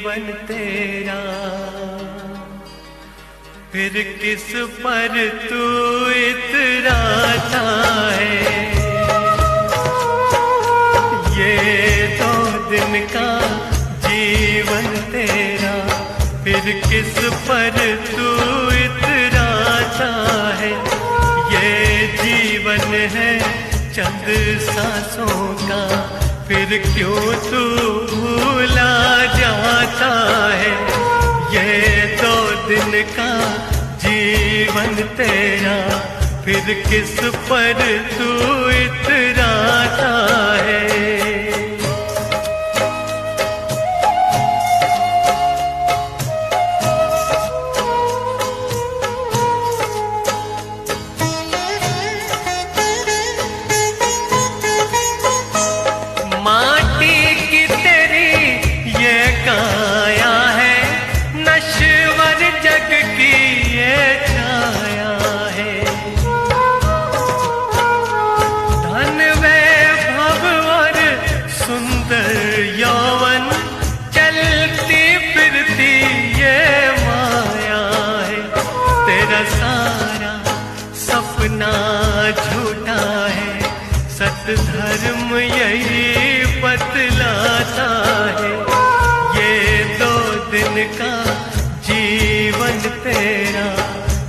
जीवन तेरा, फिर किस पर तू इतराता है। ये 2 दिन का जीवन तेरा, फिर किस पर तू इतराता है। ये जीवन है चंद सांसों का, फिर क्यों तू भूला जाता है। ये 2 दिन का जीवन तेरा, फिर किस पर तू इतराता है। झूठा है सत धर्म यही बतलाता है। ये 2 दिन का जीवन तेरा,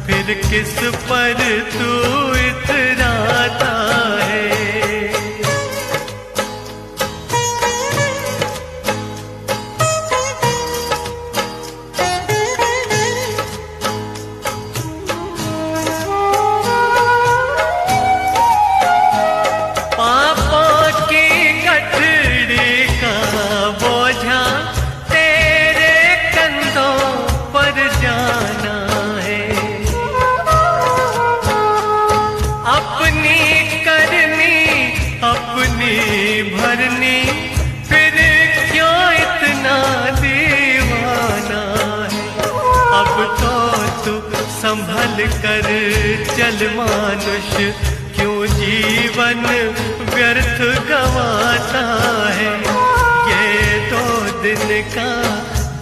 फिर किस पर तू इतराता है। भरनी फिर क्यों इतना दीवाना है। अब तो तू संभल कर चल मानुष, क्यों जीवन व्यर्थ गवाता है। ये 2 दिन का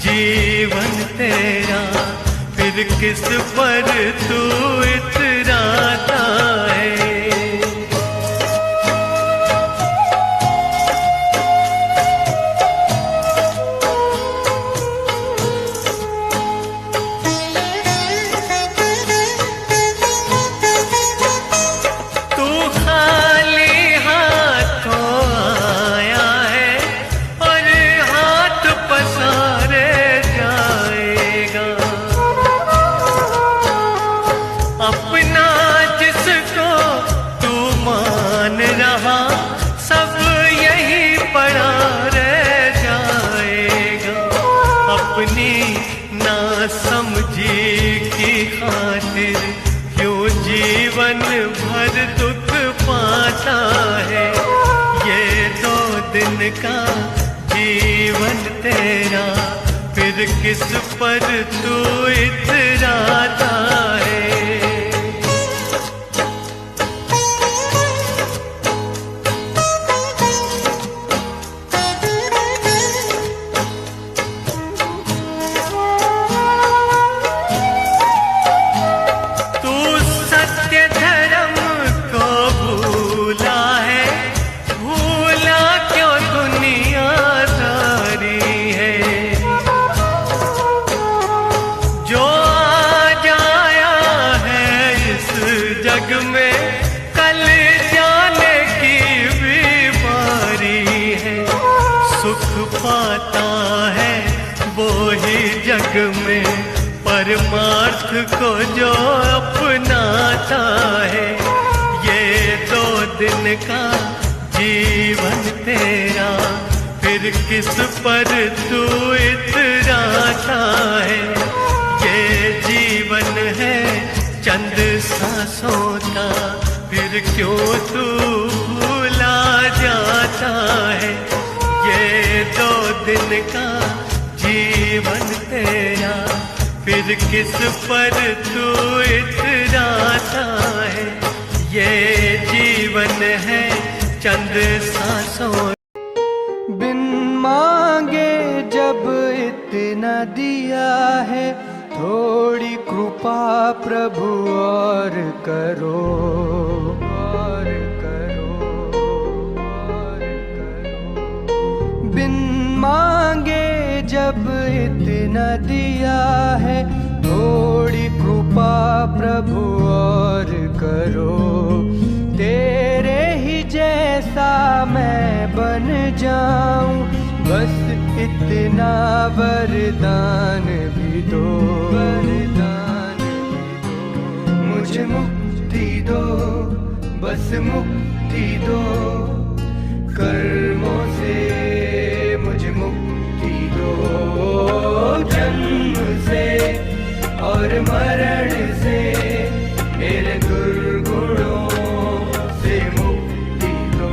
जीवन तेरा, फिर किस पर तू इतराता है। सब यही पड़ा रह जाएगा। अपनी नासमझी की खातिर क्यों जीवन भर दुख पाता है। ये 2 दिन का जीवन तेरा, फिर किस पर तू इतराता है। जग में कल जाने की बीमारी है। सुख पाता है वो ही जग में, परमार्थ को जो अपनाता है। ये 2 दिन का जीवन तेरा, फिर किस पर तू इतराता है। ये जीवन है चंद सांसों का, फिर क्यों तू भूला जाता है। ये 2 दिन का जीवन तेरा, फिर किस पर तू इतराता है। ये जीवन है चंद सांसों। बिन मांगे जब इतना दिया है, थोड़ी कृपा प्रभु और करो, और करो, और करो। बिन मांगे जब इतना दिया है, थोड़ी कृपा प्रभु और करो। तेरे ही जैसा मैं बन जाऊं, बस इतना वरदान भी दो, वरदान भी दो। मुझे मुक्ति दो, बस मुक्ति दो, कर्मों से मुझे मुक्ति दो। जन्म से और मरण से, मेरे दुर्गुणों से मुक्ति दो।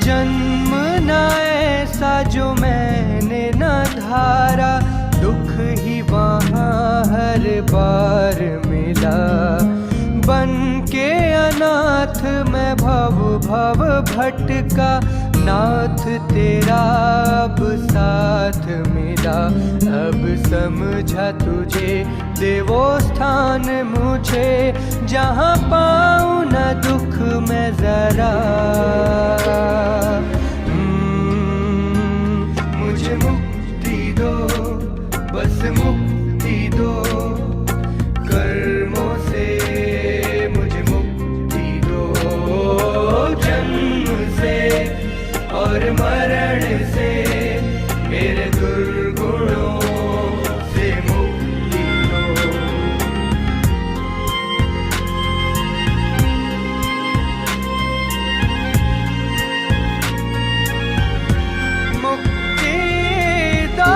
जन्म न ऐसा जो मैंने न धारा, दुख ही वहाँ हर बार मिला। बन के अनाथ मैं भव भव भटका, नाथ तेरा अब साथ मिला। अब समझा तुझे देवो स्थान मुझे, जहाँ पाऊँ न दुख मैं जरा। मुझे मुक्ति दो, बस मुक्ति दो, कर्मों से मुझे मुक्ति दो। जन्म से और मरण से, मेरे दुर्गुणों से मुक्ति दो। मुक्ति दो,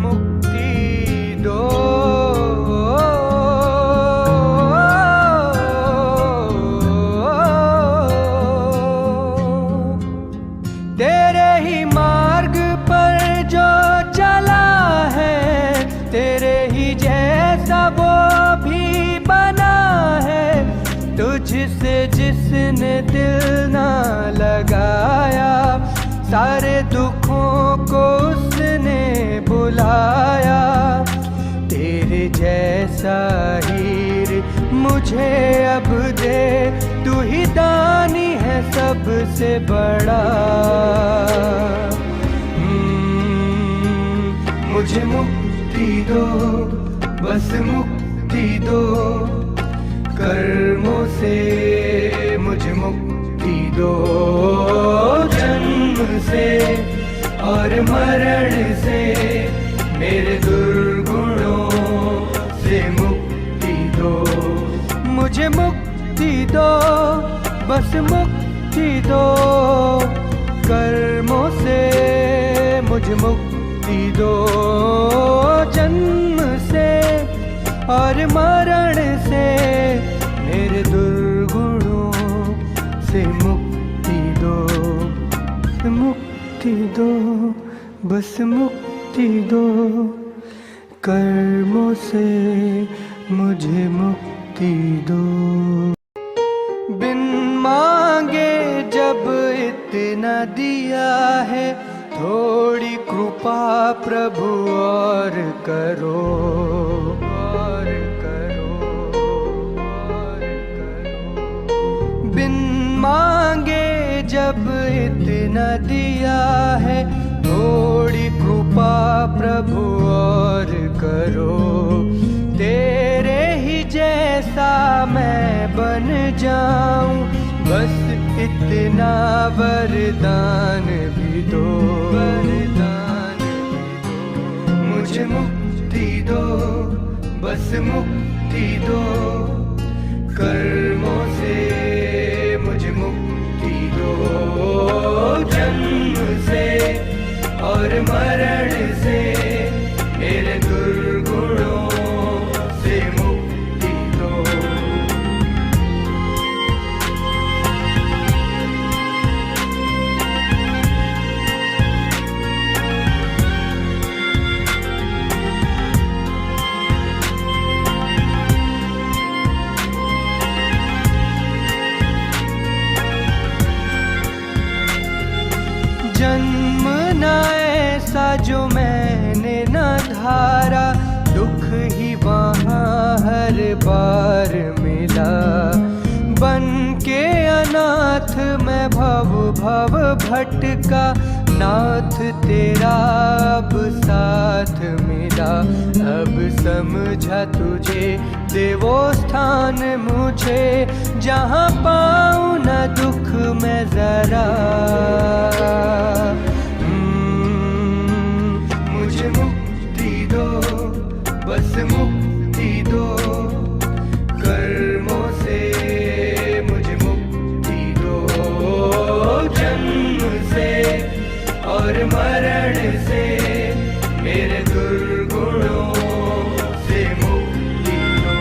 मुक्ति दो। तेरे ही मार्ग पर जो चला है, तेरे ही जैसा वो भी बना है। तुझसे जिसने दिल ना लगाया, सारे दुखों को उसने बुलाया। तेरे जैसा हीर मुझे अब दे, तू ही दानी है सबसे बड़ा। मुझे मुक्ति दो, बस मुक्ति दो, कर्मों से मुझे मुक्ति दो। जन्म से और मरण से, मेरे दुर्गुणों से मुक्ति दो। मुझे मुक्ति दो, बस मुक्ति दो, कर्मों से मुझे मुक्ति दो। जन्म से और मरण से, मेरे दुर्गुणों से मुक्ति दो। मुक्ति दो, बस मुक्ति दो, कर्मों से मुझे मुक्ति दो। बिन मांगे जब इतना दिया है, थोड़ी कृपा प्रभु और करो, और करो, और करो। बिन मांगे जब इतना दिया है, थोड़ी कृपा प्रभु और करो। तेरे ही जैसा मैं बन जाऊं, बस इतना वरदान भी दो, वरदान भी दो। मुझे मुक्ति दो, बस मुक्ति दो, कर्मों से मुझे मुक्ति दो। जन्म से और मरण से, मेरे दुर्ग सहारा, दुख ही वहाँ हर बार मिला। बन के अनाथ मैं भव भव भटका, नाथ तेरा अब साथ मिला। अब समझा तुझे देवो स्थान मुझे, जहाँ पाऊँ न दुख मैं जरा। मुझे मुक्ति दो, बस मुक्ति दो, कर्मों से मुझे मुक्ति दो। जन्म से और मरण से, मेरे दुर्गुणों से मुक्ति दो।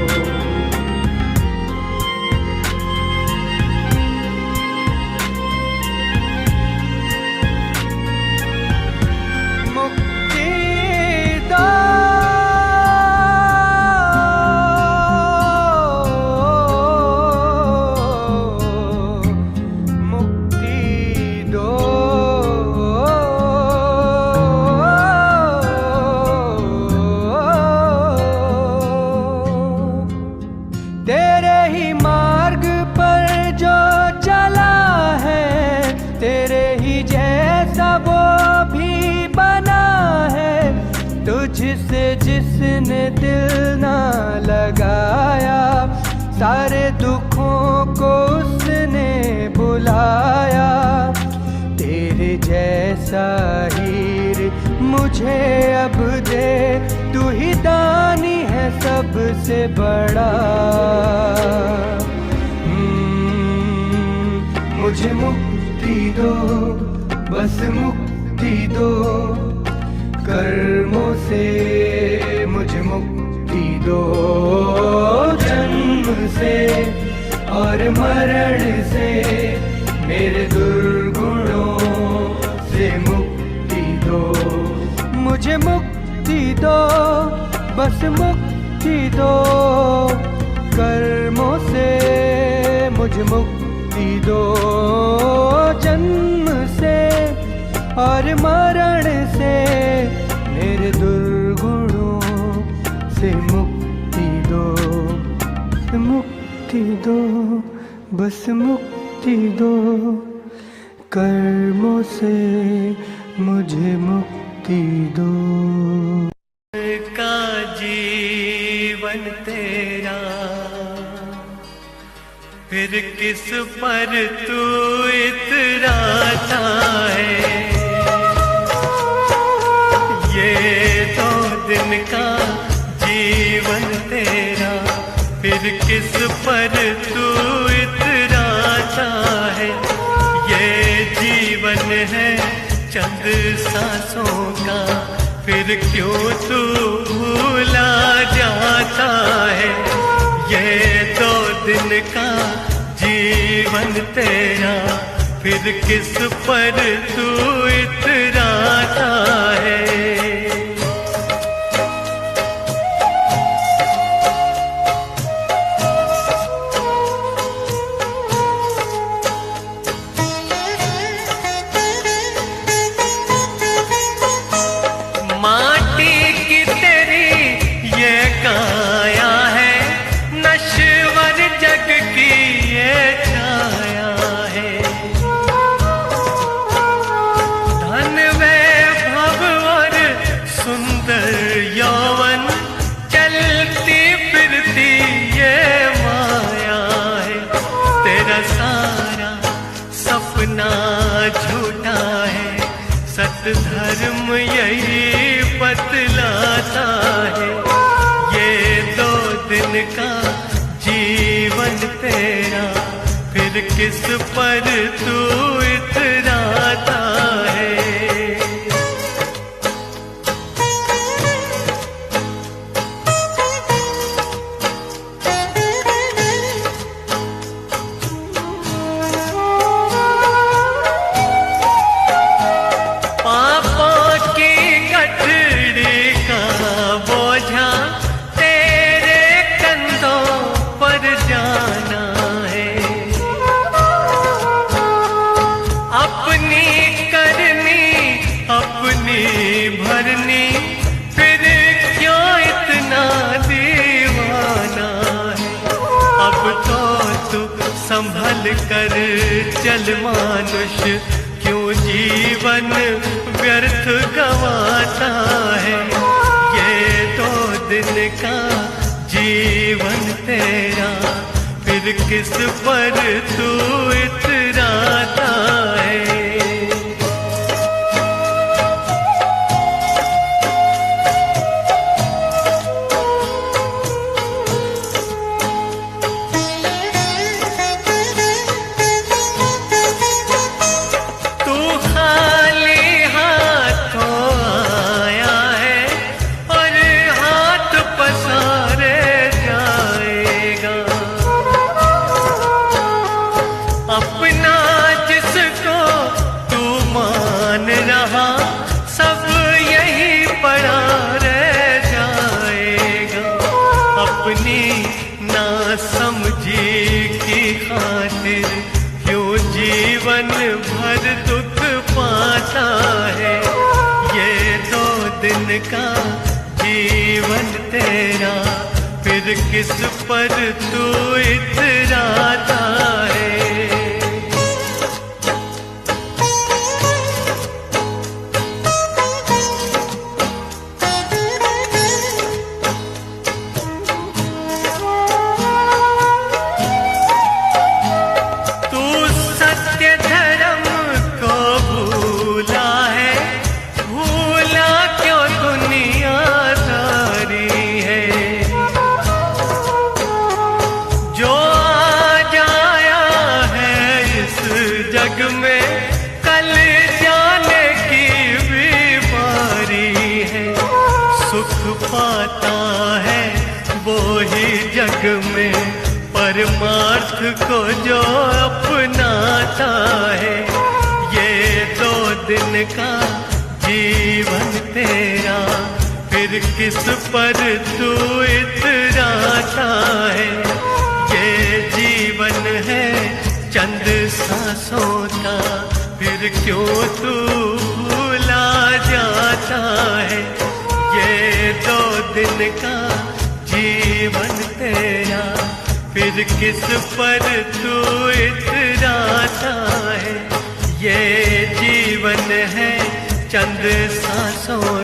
मुक्ति दो, मुक्ति दो। तेरे ही मार्ग पर जो चला है, तेरे ही जैसा वो भी बना है। तुझसे जिसने दिल ना लगाया, सारे दुखों को उसने बुलाया। तेरे जैसा हीर मुझे अब दे, तू ही दानी है सबसे बड़ा। मुझे मुक्ति दो, बस मुक्ति दो, कर्मों से मुझे मुक्ति दो। जन्म से और मरण से, मेरे दुर्गुणों से मुक्ति दो। मुझे मुक्ति दो, बस मुक्ति दो, कर्मों से मुझे मुक्ति दो। जन्म से और मरण से, मेरे दुर्गुणों से मुक्ति दो। मुक्ति दो, बस मुक्ति दो, कर्मों से मुझे मुक्ति दो। का जीवन तेरा, फिर किस पर तू इतराता है। ये 2 दिन का जीवन तेरा, फिर किस पर तू इतराता है। ये जीवन है चंद सांसों का, फिर क्यों तू भूला जाता है। ये 2 दिन का जीवन तेरा, फिर किस पर तू इतराता है। झूठा है सत धर्म यही बतलाता है। ये 2 दिन का जीवन तेरा, फिर किस पर तू इतराता है। कर चल मानुष, क्यों जीवन व्यर्थ गवाता है। ये 2 दिन का जीवन तेरा, फिर किस पर तू इतराता है। अपना जिसको तू मान रहा, सब यही पड़ा रह जाएगा। अपनी नासमझी की खातिर क्यों जीवन भर दुख पाता है। ये 2 दिन का जीवन तेरा, फिर किस पर तू इतराता है। जग में कल जाने की भी बारी है। सुख पाता है वो ही जग में, परमार्थ को जो अपनाता है। ये 2 दिन का जीवन तेरा, फिर किस पर तू इतराता है। ये जीवन है चंद सांसों का, फिर क्यों तू भूला जाता है। ये 2 दिन का जीवन तेरा, फिर किस पर तू इतराता है। ये जीवन है चंद सांसों